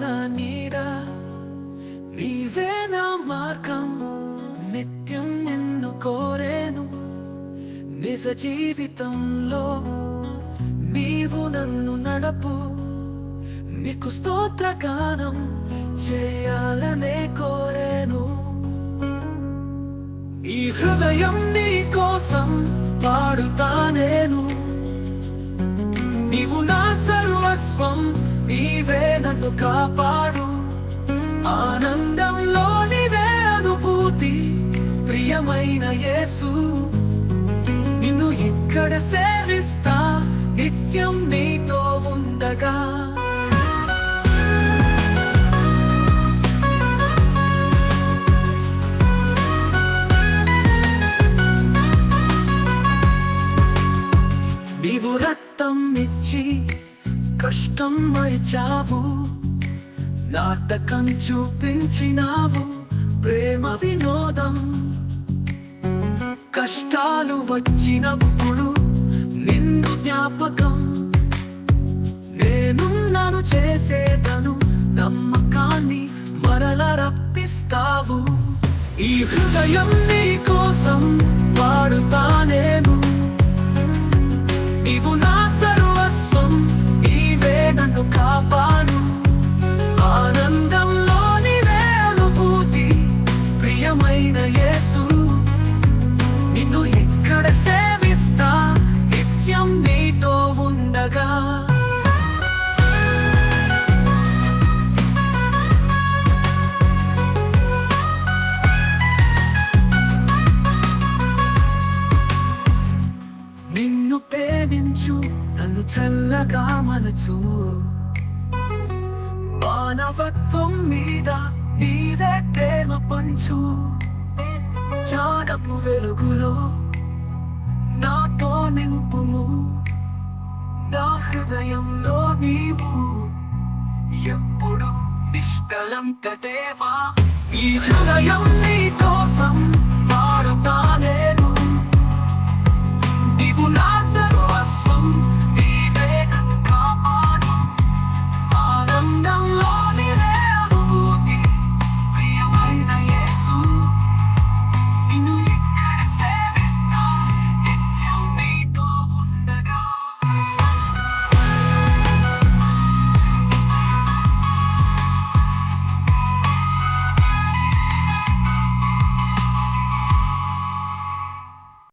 నా నీడ, నీవే నా మార్గం, నిత్యం నిన్ను కోరేను. నిజ జీవితంలో నీవు నన్ను నడపు, నీకు స్తోత్రగానం చేయాలనే కోరేను. ఈ హృదయం నీ కోసం పాడుతా నేను, నీవు నా సర్వస్వం, నీవే నన్ను కాపాడు. ఆనందంలో నీవే అనుభూతి, ప్రియమైన యేసు నిన్ను ఇక్కడ సేవిస్తా, నిత్యం నీతో ఉండగా. నీవు రక్తం ఇచ్చి కష్టం మరిచావు, నాటకం చూపించినావు, ప్రేమ వినోదం. కష్టాలు వచ్చినప్పుడు నిన్ను జ్ఞాపకం, నేనున్నాను చేసేదను నమ్మకాన్ని మరల రప్పిస్తావు. ఈ హృదయం నీ కోసం పాడుతా నేను, నీవు నా సర్వస్వం, నీవే నన్ను కాపాడు. ఆనందంలో నీవే అనుభూతి, ప్రియమైన యేసు నిన్ను ఇక్కడ సేవిస్తా, నిత్యం నీతో ఉండగా. నిన్ను ప్రేమించు, నన్ను చల్లగా మలచు, మానవత్వం మీద నీవే ప్రేమ పంచు. జ్ఞానపు వెలుగులో నాతో నింపుము, నా హృదయంలో నీవు ఎప్పుడు నిష్కలంక దేవా. ఈ హృదయం